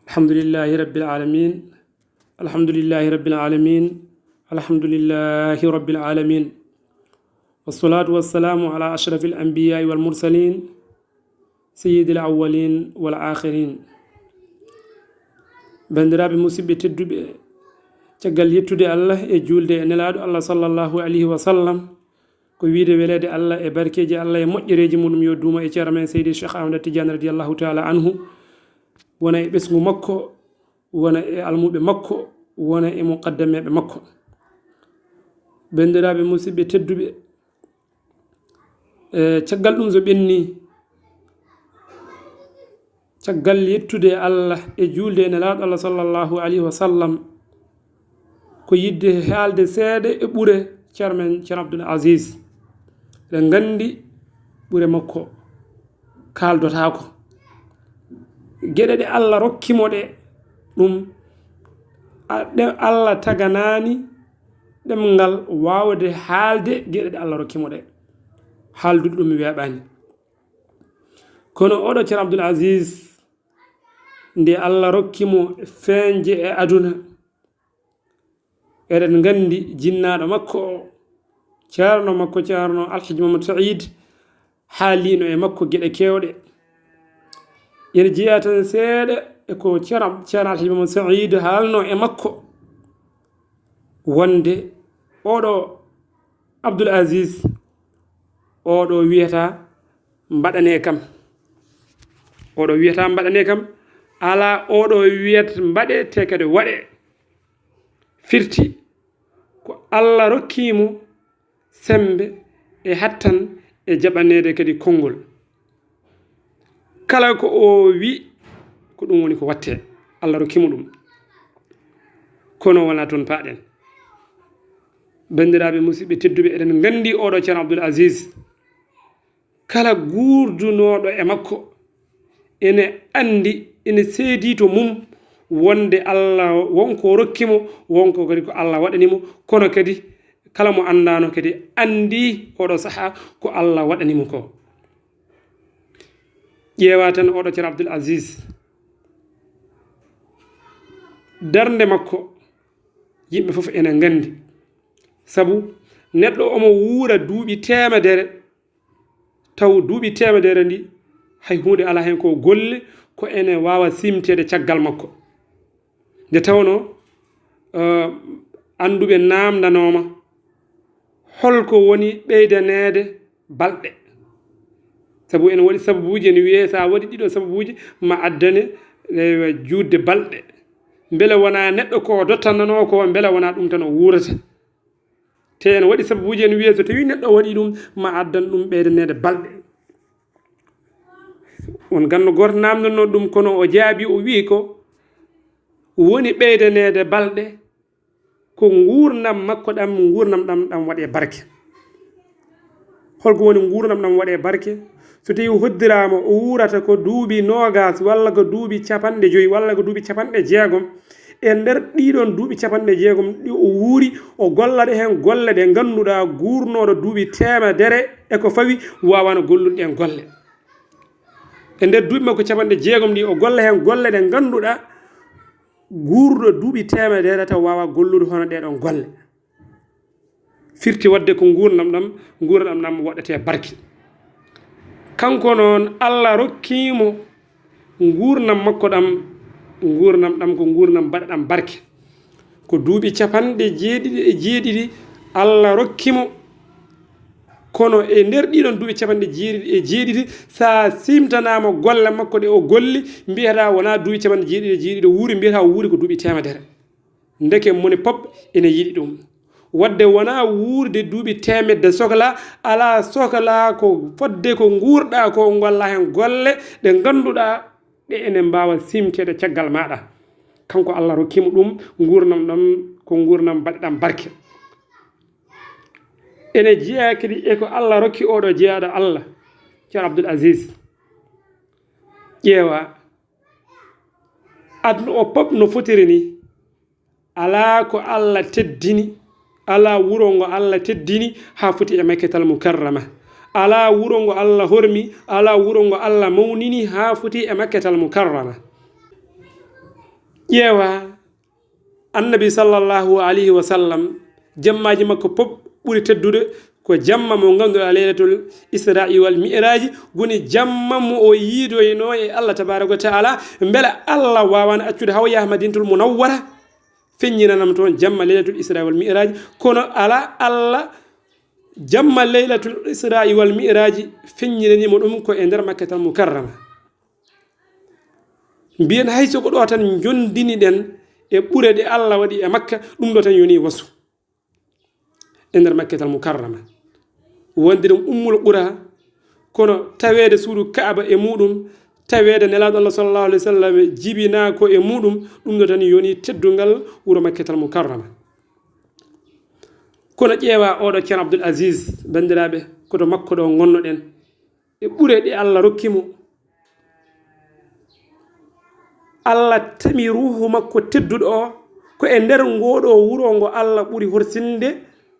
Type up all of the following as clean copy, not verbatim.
الحمد لله رب العالمين الحمد لله رب العالمين الحمد لله رب العالمين والصلاة والسلام على أشرف الأنبياء والمرسلين سيد الأولين والآخرين بندراب مصيبة تدب تقال يتود الله جولد نلاد الله صلى الله عليه وسلم ko wiide weleede Allah e barkeeji Allah e moƴƴereeji mum yo duuma e ceerno men Seydi Cheikh Ahmed Tidiane radiyallahu ta'ala anhu wona e ɓesgu makko wona e almuɓe makko wona e muqaddameɓe makko benndiraaɓe musidɓe tedduɓe caggal ɗum so ɓenni caggal yettude Allah e juulde e nelaaɗo Allah sallallahu alayhi wa sallam ko yidde haalde seeɗa e ɓure ceerno men ceerno Abdoul Aziz eɗen nganndi ɓure makko kaaldotaako geɗe ɗe Allah rokkimo ɗe ɗum Allah taganaani ɗemngal waawde haalde geɗe ɗe Allah rokkimo ɗe haaldude ɗum mi weeɓaani kono oɗo ceerno Abdoul Aziz nde Allah rokkimo feeñje e aduna eɗen nganndi jinnaaɗo makko o ceerno makko ceerno Alhaji Mamadou Saïd haaliino e makko geɗe keewɗe ene jeeya tan seeɗa e ko ceerno Alhaji Mamadou Saïd haalno e makko wonde oɗo Abdoul Aziz oɗo wiyata mbaɗane kam oɗo wiyata mbaɗane kam ala oɗo wiyat mbaɗe te kadi waɗe firti ko Allah rokkimo sembe e hattan e jaɓanede kadi konngol kala ko o wi ko ɗum woni ko watte Allah rokkimo ɗum kono wona toon paaɗen bandiraɓe musidɓe tedduɓe eɗen nganndi oɗo ceerno Abdoul Aziz kala guurdunoɗo e makko ene andi ene seedi to mum wonde Allah wonko rokkimo wonko kadi ko Allah waɗanimo kono kadi kala mo andano kadi andi oɗo saaha ko Allah waɗanimo ko ƴeewa tan oɗo ceerno Abdoul Aziz darde makko yimɓe fof ene nganndi sabu neɗɗo omo wuura duuɓi temedere taw duuɓi temedere ndi hay hunde ala hen ko golle ko ene wawa simtede caggal makko nde tawno anduɓe namdanoma holko woni ɓeydanede balɗe sabu ene waɗi sababuji ene wiye sa waɗi ɗiɗo sababuji ma addane juutde balɗe beele wona neɗɗo ko dottannano ko beele wona ɗum tan o wuurata te ene waɗi sababuji ene wiye so tawi neɗɗo waɗi ɗum ma addan ɗum ɓeydanede balɗe on ganno goto namdanno ɗum kono o jaabi o wi ko woni ɓeydanede balɗe ko gurnam makko ɗam gurnam ɗam waɗe barke holko woni gurnam ɗam waɗe barke so tawi hoddirama o wurata ko duuɓi nogas walla ko duuɓi capanɗe joyyi walla ko duuɓi capanɗe jeegom e nder ɗiɗon duuɓi capanɗe jeegom ɗi o wuuri o gollaɗe hen golle ɗe ganduɗa gurnoɗo duuɓi temedere e ko fawi wawano gollude ɗen golle e nder duuɓi makko capanɗe jeegom ɗi o golla hen golle ɗe ganduɗa guurɗo duuɓi temedere taw wawa gollude hono ɗeɗon golle firti wadde ko gurnam ɗam waɗete barke kanko noon Allah rokkimo gurnam makko ɗam gurnam ɗam ko gurnam mbaɗaɗam barke ko duuɓi capanɗe jeeɗiɗi Allah rokkimo kono e nder ɗiɗon duuɓi capanɗe jeeɗiɗi sa simtanama golle makko ɗe o golli mbiyata wona duuɓi capanɗe jeeɗiɗi wuuri mbiyata o wuuri ko duuɓi temedere ndeke moni pop ene yiɗi ɗum wadde wona wuurde duuɓi temedde sohla ala sohla ko fodde ko guurɗa ko golla hen golle ɗe ganduɗa ɗe ene mbawa simtede caggal maɗa kanko Allah rokkimo ɗum gurnam ɗam ko gurnam mbaɗɗam barke ene jeeya kadi e ko Allah rokki oɗo jeeyaɗo Allah ceerno Abdoul Aziz ƴeewa aduna o pop no fotiri ni ala ko Allah teddini ala wuro ngo Allah teddini ha foti e Makkatal Mukarrama ala wuro ngo Allah hormi ala wuro ngo Allah mawnini ha foti e Makkatal Mukarrama ƴeewa annabi sallallahu alayhi wa sallam jammaji makko pop ɓuri teddude ko jamma mo ganduɗa laylatul isra'i wal mi'raji goni jamma mo o yiidoyno e Allah tabaraka wa taala beele Allah wawana accude haw yaha madinatul munawwara feññinanam toon jamma laylatul isra'i wal mi'raji kono ala Allah jamma laylatul isra'i wal mi'raji feññinanimo ɗum ko e nder makkatal mukarrama mbiyen hayso ko ɗo tan jondini ɗen e ɓure ɗe Allah waɗi e makka ɗum ɗo tan yoni wasu e nder makkatal mukarrama wonde ɗum ummul qura kono tawede suudu kaaba e muɗum tawede nelaɗo Allah sallallahu alaihi wasallam jibina ko e muɗum ɗum ɗo tan yoni teddungal wuro makkatal mukarrama kono ƴeewa oɗo ceerno Abdoul Aziz bandiraɓe koto makko ɗo gonnoɗen e ɓure ɗe Allah rokkimo Allah tami ruhu makko tedduɗo o ko e nder ngoɗo wuro ngo Allah ɓuri horsinde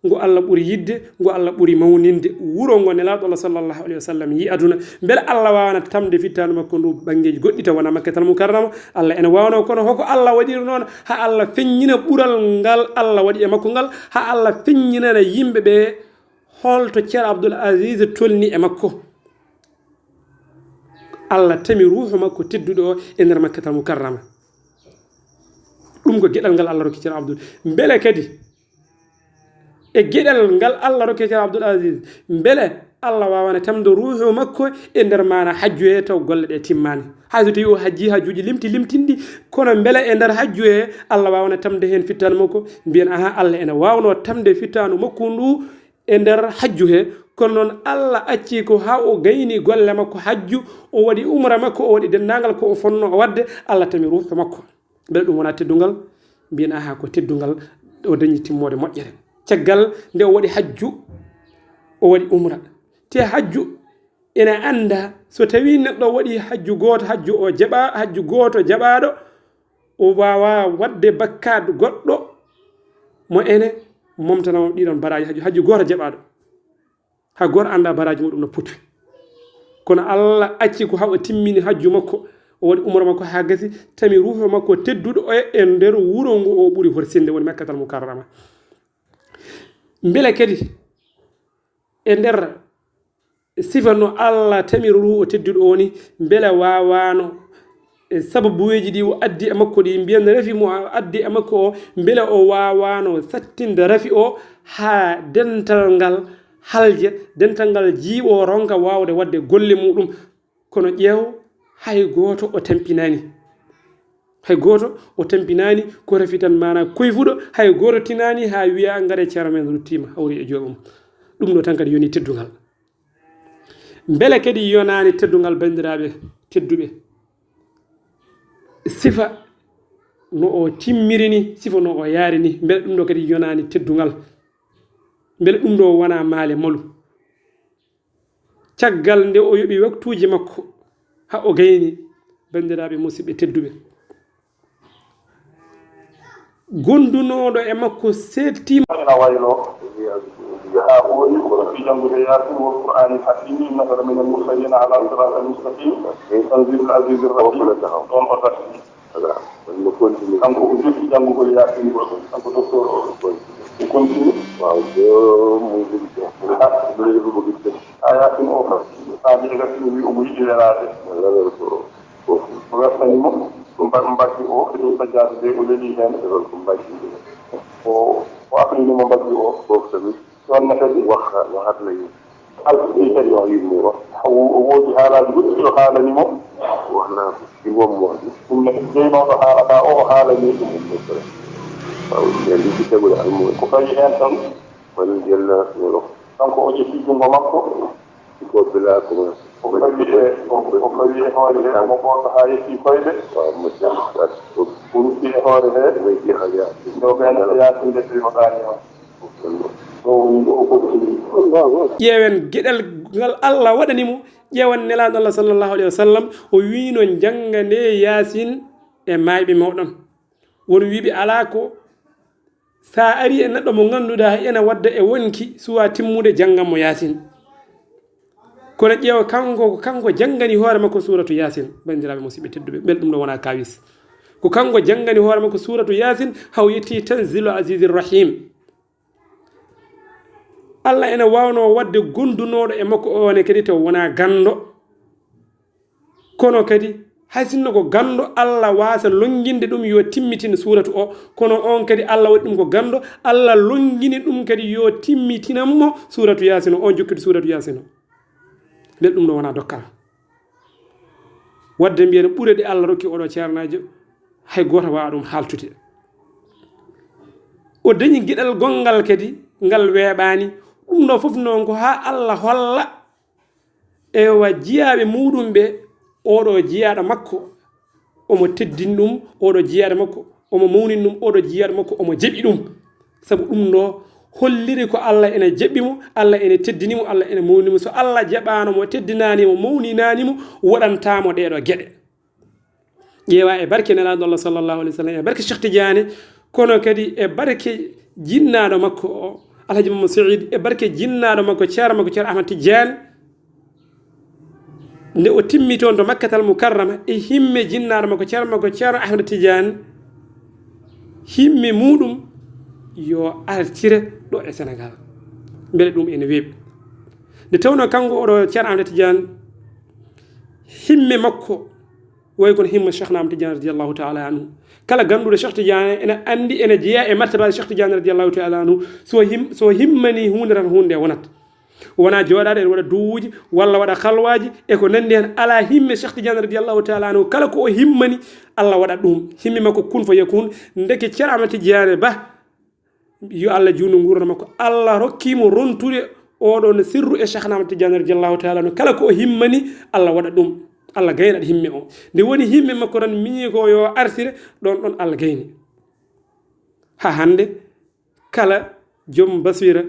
ngo Allah ɓuri yidde ngo Allah ɓuri mawninde wuro ngo nelaɗo Allah sallallahu alaihi wasallam yi aduna beele Allah wawana tamde fittanu makko ndu banggueji goɗɗi taw wona makkatal mukarrama Allah ene wawno kono hoko Allah waɗiri noon ha Allah feññina ɓural ngal Allah waɗi e makko ngal ha Allah feññinana yimɓeɓe holto ceerno Abdoul Aziz tolni e makko Allah tami ruhu makko tedduɗo o e nder makkatal mukarrama ɗum ko gueɗal ngal Allah rokki ceerno Abdoul beele kadi e gueɗal ngal Allah rokki ceerno Abdoul Aziz beele Allah wawana tamde ruhu makko e nder mana hajju he taw golle ɗe timmani hayso tawi o hajji hajjuji limtinɗi kono beele e nder hajju he Allah wawana tamde hen fittanu makko mbiyen aha Allah ene wawno tamde fittanu makko ndu e nder hajju he kono noon Allah acci ko ha o gayni golle makko hajju o waɗi umra makko o waɗi dendagal ko o fonno o wadde Allah tami ruhu makko beele ɗum wona teddungal mbiyen aha ko teddungal o dañi timmode moƴƴere caggal nde o waɗi hajju o waɗi umra te hajju ene anda so tawi neɗɗo waɗi hajju goto hajju o jaɓa hajju goto jaɓaɗo o wawa wadde bakkade goɗɗo mo ene momtanamo ɗiɗon baraji hajju goto jaɓaɗo ha goto anda baraji muɗum no poti kono Allah acci ko haɓa timmini hajju makko o waɗi umra makko ha gasi tami ruhu makko tedduɗo e nder wuro ngo o ɓuri horsinde woni makkatal mukarrama beele kadi e nder sifa no Allah tami ruhu o tedduɗo o ni beele wawano e sababuji ɗi o addi e makko ɗi mbiyen rafi mo addi e makko o beele o wawano sattinde rafi o ha dental ngal halje dental ngal jiiɓo ronka wawde wadde golle muɗum kono ƴeew hay goto o tampinani hay goto o tampinani ko rafi tan mana koyfuɗo hay goto tinani ha wiya ngare ceerno men ruttima hawri e joomum ɗum ɗo tan kadi yoni teddugal beele kadi yonani teddugal bandiraɓe tedduɓe sifa no o timmirini sifa no o yarini beele ɗum ɗo kadi yonani teddugal beele ɗum ɗo wona maale malu caggal nde o yoɓi waktuji makko ha o gayni bandiraɓe musidɓe tedduɓe gondunoɗo e makko settima ina wayno ha ɓooyi fi janngude yasin wol qur'ani hakimi innaka la min al mursalina ala sirat al mustaqim tanzil al aziz ar rahim ɗon o tati kanko o jogi janngugol yasin go kanko docteur o continue waaw mo jogi a yasin o saadi e gasini wi omo yiɗi lelaade o wertanimo mbaggi o e sajjade nde o leli heen o afrinimo mbaggi o fof tamit ɗonne kadi waxatna yim alɗi kadi o yimni o woodi haalaji goɗɗi o haalanimo waxna ɗimom waɗi ɗum ne jeynoɗo haalata o haalani ɗum waaw e liggi tegude almumen ko fayi heen tan woni jelna wolo kanko o ƴetti junngo makko ko bila commence o fawi e hoore he mo ɓooto haa yetti koyɗe waaw mo janngat o rutti e hoore he way jeeha yasin ɗo ɓen yasinde tawimaɗani on ƴeewen gueɗal ngal Allah waɗanimo ƴeewan nelaɗo Allah sallallahu alaihi wasallam o wino janga nde yasin e mayɓe mawɗon won wiɓe ala ko sa ari e neɗɗo mo ganduɗa ena wadda e wonki suwa timmude janganmo yasin kono ƴeewa kanko jangani hoore makko suratu yasin bandiraɓe musidɓe tedduɓe ɓel ɗum ɗo wona kawis ko kanko jangani hoore makko suratu yasin haw yetti tanzilu azizir rahim. Allah ene wawno wadde gondunoɗo e makko one kadi taw wona gando, kono kadi hay sinno ko gando Allah wasa longinde ɗum yo timmitina suratu o, kono on kadi Allah waɗi ɗum ko gando, Allah longini ɗum kadi yo timmitinanmo suratu yasin o, on jokkiɗo suratu yasin o. nden ɗum ɗo wona dokkal. wadde mbiyen ɓureɗe Allah rokki oɗo ceernajo hay goto wawa ɗum haltude. o dañi gueɗal gongal kadi ngal weeɓani. ɗum ɗo fof noon ko ha Allah holla ewa jiyaɓe muɗum ɓe oɗo jiyaɗo makko omo teddini ɗum, oɗo jiyaɗo makko omo mawnini ɗum, oɗo jiyaɗo makko omo jeeɓi ɗum. saabu ɗum ɗo holliri ko Allah ene jeɓɓimo, Allah ene teddinimo, Allah ene mawnimo. so Allah jaɓano mo teddinanimo mawninanimo waɗantamo ɗeɗo gueɗe. ƴeewa e barke nelaɗo Allah sallllahu alih w sallam, e barke Cheikh Tidiane, kono kadi e barke jinnaɗo makko o Alhaji Mamadou Saïd, e barke jinnaɗo makko ceerno Ahmad Tidiane, nde o timmi toon to Makkatal Mukarrama, e himme jinnaɗo makko ceerno Ahmad Tidiane, himme muɗum yo artire ɗo e Sénégal. beele ɗum ene weeɓi. nde tawno kanko oɗo ceerno Ahmad Tidiane himme makko way kono himma Cheikh Ahmad Tidiane radiyallahu ta'ala anhu. kala ganduɗo Cheikh Tidiane ene andi ene jeeya e martaba Cheikh Tidiane radiyallahu ta'ala anhu. so himmani hunde tan hunde wonat, wona jooɗaɗo ene waɗa duwuji walla waɗa khalwaji e ko nandi hen. ala himme Cheikh Tidiane radiyallahu ta'ala anhu, kala ko o himmani Allah waɗa ɗum. himmi makko kun fa yakun. ndeke ceerno Ahmad Tidiane ba yo Allah juuno gurna makko, Allah rokkimo rontude oɗon sirru e Cheikh Ahmad Tidiane radiyallahu ta'ala anhu. kala ko o himmani Allah waɗa ɗum. Allah gaynaɗo himme o. nde woni himme makko tan miñi ko yo artire ɗon Allah gayni. ha hande kala joom basira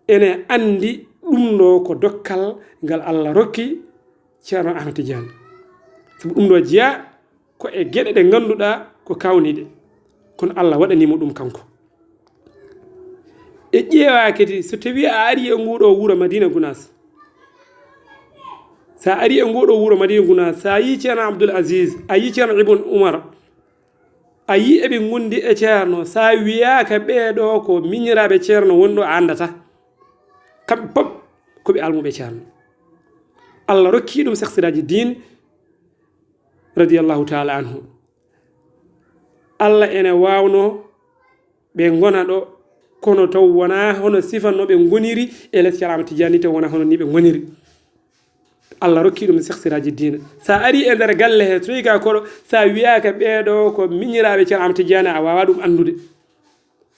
ene andi ɗum ɗo ko dokkal ngal Allah rokki ceerno Ahmad Tidiane. sabu ɗum ɗo jeeya ko e gueɗe ɗe ganduɗa ko kawniɗe, kono Allah waɗanimo ɗum kanko. e ƴeewa kadi so tawi a ari e nguɗo wuuro Madina Gounass, sa ari e ngoɗo wuuro Madina Gounass, sa yi ceerno Abdoul Aziz, a yi ceerno Ibn Oumar, a yi eɓe gondi e ceerno, sa wiyaka ɓeɗo ko miñiraɓe ceerno wonɗo a andata. kamɓe pop koɓe almuɓe ceerno. Allah rokki ɗum Cheikh Siraji Din radiyallahu ta'ala anhu. Allah ene wawno ɓe gona ɗo, kono taw wona hono sifanno ɓe goniri e les ceerno Ahmad Tidiane taw wona hono ni ɓe goniri. Allah rokki ɗum Cheikh Siraji Din. sa ari e nder galle he toyi ka koɗo, sa wiyaka ɓeɗo ko miñiraɓe ceerno Ahmad Tidiane, a wawa ɗum andude.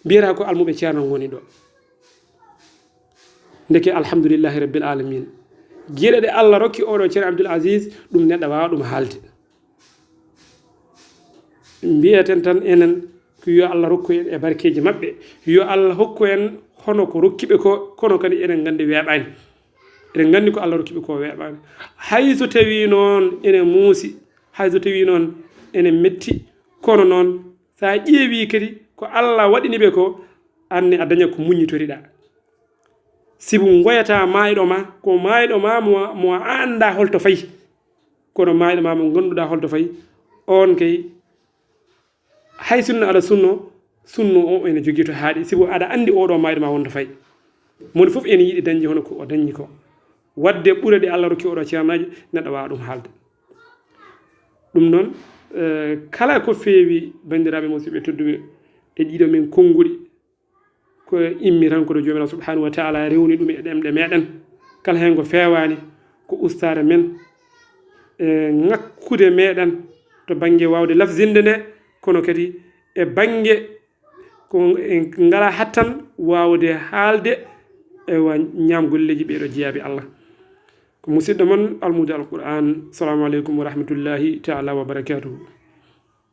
mbiyata ko almuɓe ceerno goni ɗo. ndeke alhamdulillahi rabbil alamin. gueɗe ɗe Allah rokki oɗo ceerno Abdoul Aziz ɗum neɗɗo wawa ɗum haalde. mbiyaten tan enen ko yo Allah rokku en e barkeji mabɓe, yo Allah hokku en hono ko rokkiɓe ko, kono kadi enen gandi weeɓani. eɗen gandi ko Allah rokkiɓe ko weeɓani. hayso tawi noon ene muusi, hayso tawi noon ene metti, kono noon sa ƴeewi kadi ko Allah waɗiniɓe ko, anne a daña ko muñitoriɗa. sibu goyata mayiɗo ma ko mayiɗo ma mo anda holto fayi, kono mayiɗo ma mo ganduɗa holto fayi, on kay hay sunno aɗa sunno o ene jogui to haaɗi. sibu aɗa andi oɗo mayiɗo ma wonto fayi. moni foof ene yiiɗi dañde hono ko o dañi ko. wadde ɓuure ɗe Allah rokki oɗo ceernaji neɗɗo wawa ɗum haalde. ɗum noon kala ko feewi bandiraɓe musidɓe tedduɓe e ɗiɗo men konguɗi ko immi tan koɗo jomiraɗo subhanahu wa ta'ala rewni ɗum e ɗemɗe meɗen. kala hen ko fewani ko ustare men e ngakkude meɗen to banggue wawde lafzinde nde, kono kadi e banggue ko ngala hattan wawde haalde ewa ñamgolleji ɓeɗo jeeyaɓe Allah. ko musidɗo mon almude alquran. assalamu aleykum wa rahmatullahi ta'ala wa barakatuhu.